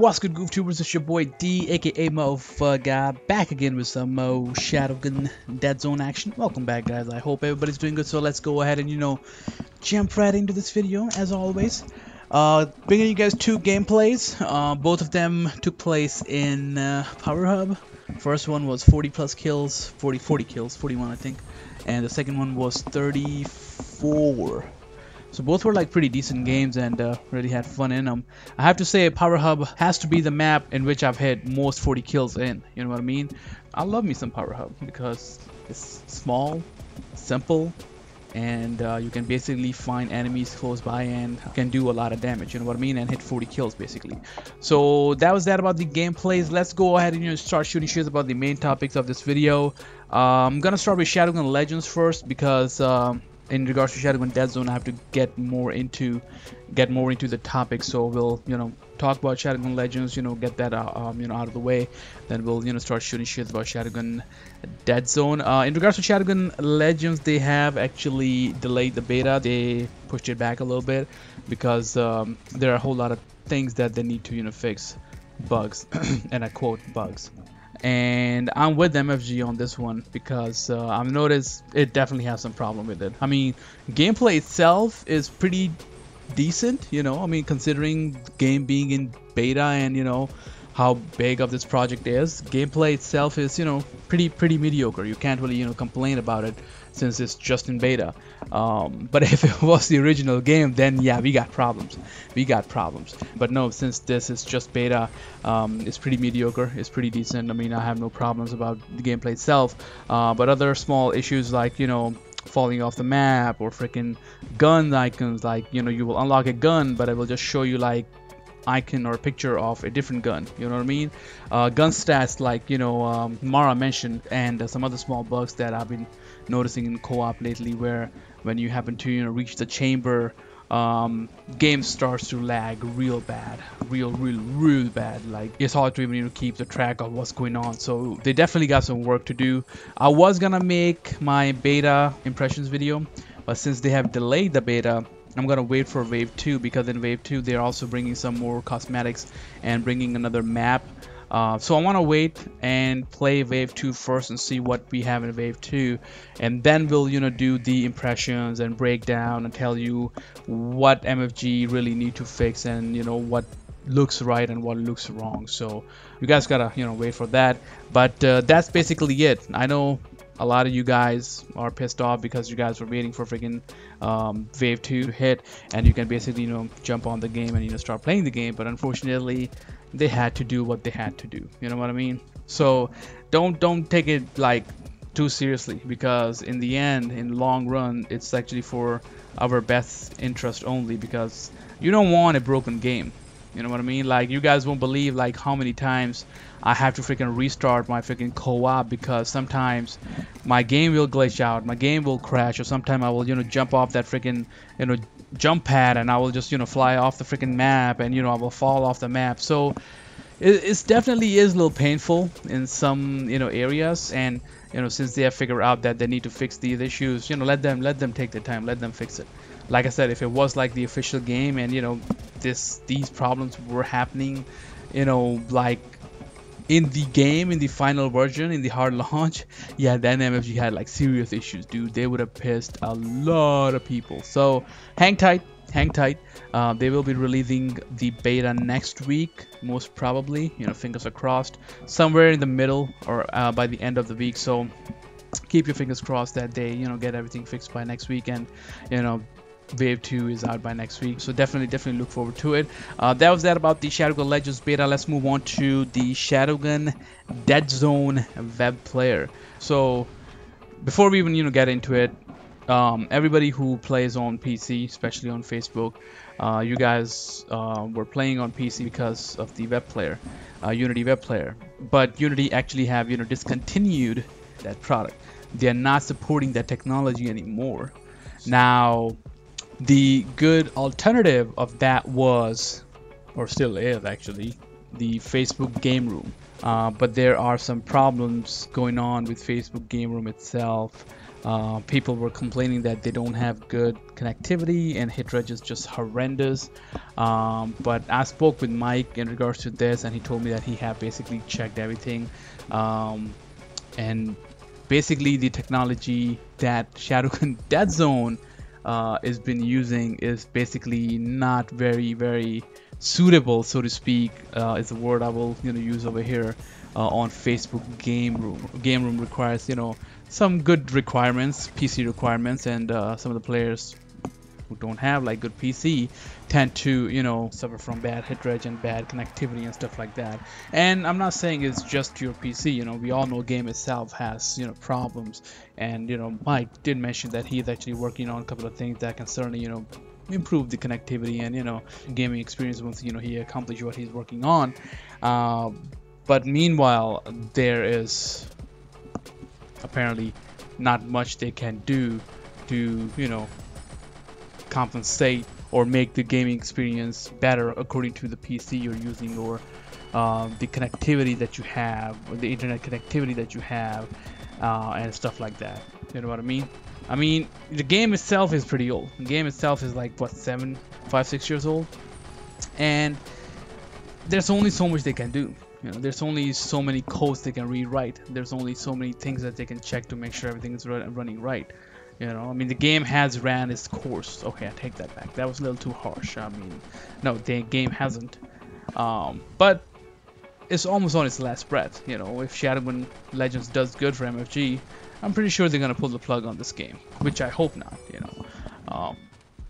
What's good, GoofTubers? It's your boy D, aka Moh'Fuggah, back again with some Mo Shadowgun Deadzone action. Welcome back, guys. I hope everybody's doing good. So let's go ahead and jump right into this video as always. Bringing you guys two gameplays. Both of them took place in Power Hub. First one was 40 plus kills, 40 kills, 41 I think, and the second one was 34. So both were like pretty decent games and really had fun in them. I have to say Power Hub has to be the map in which I've had most 40 kills in. You know what I mean? I love me some Power Hub because it's small, simple, and you can basically find enemies close by and can do a lot of damage. You know what I mean? And hit 40 kills basically. So that was that about the gameplays. Let's go ahead and start shooting shit about the main topics of this video. I'm gonna start with Shadowgun Legends first because in regards to Shadowgun Deadzone, I have to get more into the topic. So we'll talk about Shadowgun Legends, get that out of the way. Then we'll start shooting shit about Shadowgun Deadzone. In regards to Shadowgun Legends, they have actually delayed the beta. They pushed it back a little bit because there are a whole lot of things that they need to fix, bugs, and I quote bugs. And I'm with MFG on this one because I've noticed it definitely has some problem with it. I mean, gameplay itself is pretty decent, I mean, considering the game being in beta and how big of this project is. Gameplay itself is pretty mediocre. You can't really complain about it since it's just in beta. But if it was the original game, then yeah, we got problems. But no, since this is just beta, it's pretty mediocre. It's pretty decent. I mean, I have no problems about the gameplay itself. But other small issues like falling off the map or freaking gun icons, like you will unlock a gun, but it will just show you like icon or picture of a different gun. You know what I mean? Gun stats like Mara mentioned, and some other small bugs that I've been noticing in co-op lately, where when you happen to reach the chamber, game starts to lag real bad, real bad. Like it's hard to even keep the track of what's going on. So they definitely got some work to do. I was gonna make my beta impressions video, but since they have delayed the beta, I'm gonna wait for Wave 2, because in Wave 2 they're also bringing some more cosmetics and bringing another map. So I want to wait and play Wave 2 first and see what we have in Wave 2, and then we'll do the impressions and breakdown and tell you what MFG really need to fix and what looks right and what looks wrong. So you guys gotta wait for that. But that's basically it. I know a lot of you guys are pissed off because you guys were waiting for freaking Wave 2 to hit, and you can basically jump on the game and start playing the game. But unfortunately, they had to do what they had to do. You know what I mean? So don't take it like too seriously, because in the end, in the long run, it's actually for our best interest only, because you don't want a broken game. You know what I mean? Like, you guys won't believe like how many times I have to freaking restart my freaking co-op because sometimes my game will glitch out, my game will crash, or sometimes I will jump off that freaking jump pad and I will just fly off the freaking map, and I will fall off the map. So it's definitely is a little painful in some areas, and since they have figured out that they need to fix these issues, let them take the time, let them fix it. Like I said, if it was like the official game and these problems were happening like in the game, in the final version, in the hard launch, yeah, then MFG had like serious issues, dude. They would have pissed a lot of people. So hang tight. They will be releasing the beta next week, most probably, fingers are crossed, somewhere in the middle or by the end of the week. So keep your fingers crossed that they get everything fixed by next week, and Wave 2 is out by next week. So definitely look forward to it. That was that about the Shadowgun Legends beta. Let's move on to the Shadowgun Deadzone web player. So before we even get into it, everybody who plays on PC, especially on Facebook, you guys were playing on PC because of the web player, Unity web player. But Unity actually have discontinued that product. They are not supporting that technology anymore. Now, the good alternative of that was, or still is actually, the Facebook Gameroom. But there are some problems going on with Facebook Gameroom itself. People were complaining that they don't have good connectivity and hit rate is just horrendous. But I spoke with Mike in regards to this, and he told me that he had basically checked everything, and basically the technology that Shadowgun Deadzone has been using is basically not very suitable, so to speak, is the word I will use over here on Facebook. Gameroom requires some good requirements, PC requirements, and some of the players who don't have like good PC tend to suffer from bad hit rate and bad connectivity and stuff like that. And I'm not saying it's just your PC. We all know game itself has problems, and Mike did mention that he's actually working on a couple of things that can certainly improve the connectivity and gaming experience once he accomplishes what he's working on. But meanwhile, there is apparently not much they can do to compensate or make the gaming experience better according to the PC you're using, or the connectivity that you have, or the internet connectivity that you have, and stuff like that. You know what I mean? I mean, the game itself is pretty old. The game itself is like what, 5-6 years old, and there's only so much they can do. There's only so many codes they can rewrite. There's only so many things that they can check to make sure everything is running right. I mean, the game has ran its course. Okay, I take that back. That was a little too harsh. I mean, no, the game hasn't. But it's almost on its last breath. If Shadowgun Legends does good for MFG, I'm pretty sure they're gonna pull the plug on this game, which I hope not.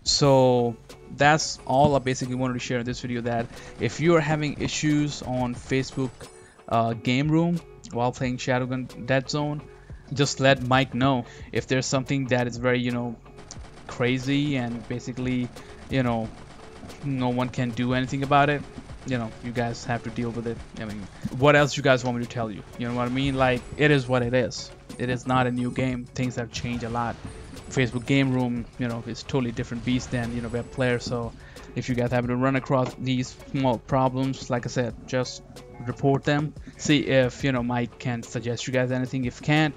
So that's all I basically wanted to share in this video, that if you are having issues on Facebook Gameroom while playing Shadowgun Deadzone, just let Mike know. If there's something that is very crazy and basically no one can do anything about it, you guys have to deal with it. I mean, what else you guys want me to tell you? You know what I mean? Like, it is what it is. It is not a new game. Things have changed a lot. Facebook Gameroom, is totally different beast than Webplayer. So if you guys happen to run across these small problems, like I said, just report them. See if Mike can suggest you guys anything. If can't,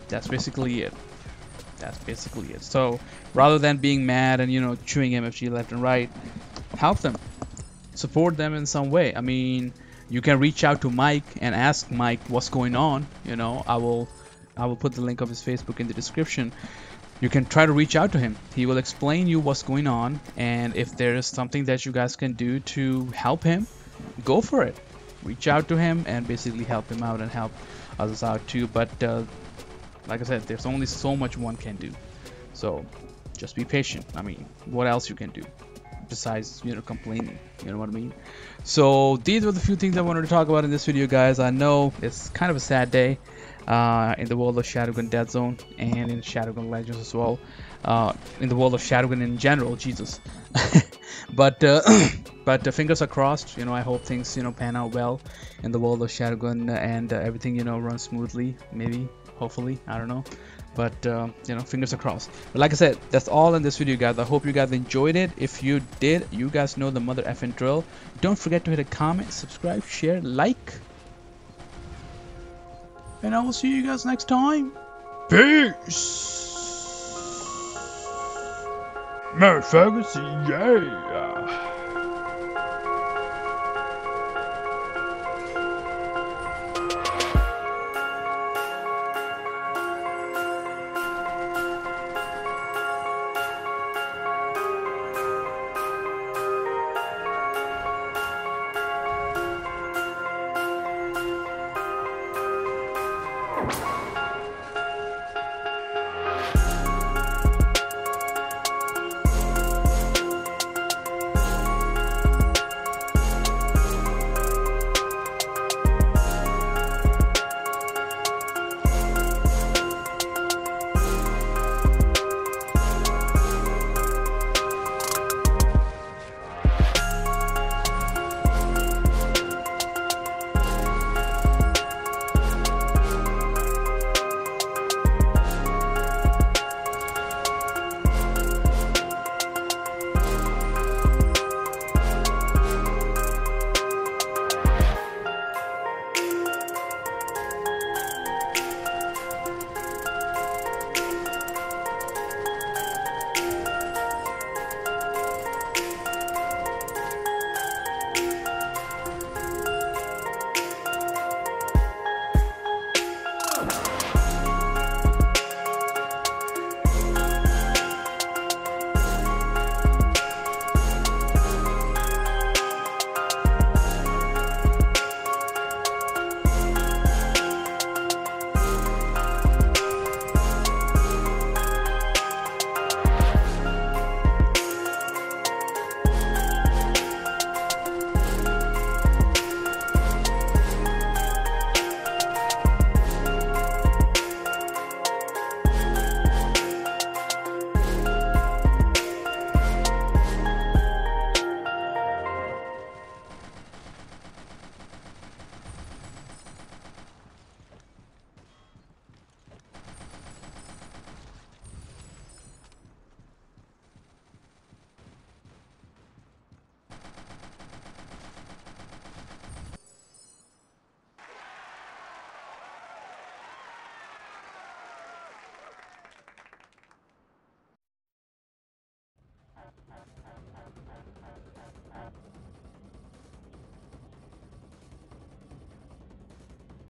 that's basically it. So rather than being mad and chewing MFG left and right, help them, support them in some way. I mean, you can reach out to Mike and ask Mike what's going on. I will put the link of his Facebook in the description. You can try to reach out to him. He will explain you what's going on, and if there is something that you guys can do to help him, go for it. Reach out to him and basically help him out and help others out too. But like I said, there's only so much one can do. So just be patient. I mean, what else you can do besides complaining? You know what I mean? So these were the few things I wanted to talk about in this video, guys. I know it's kind of a sad day in the world of Shadowgun Deadzone and in Shadowgun Legends as well, in the world of Shadowgun in general. Jesus. but the fingers are crossed. I hope things pan out well in the world of Shadowgun, and everything runs smoothly. Maybe, hopefully, I don't know. But fingers are crossed. But like I said, that's all in this video, guys. I hope you guys enjoyed it. If you did, you guys know the mother effing drill. Don't forget to hit a comment, subscribe, share, like, and I will see you guys next time. Peace. Moh'Fuggah, yeah.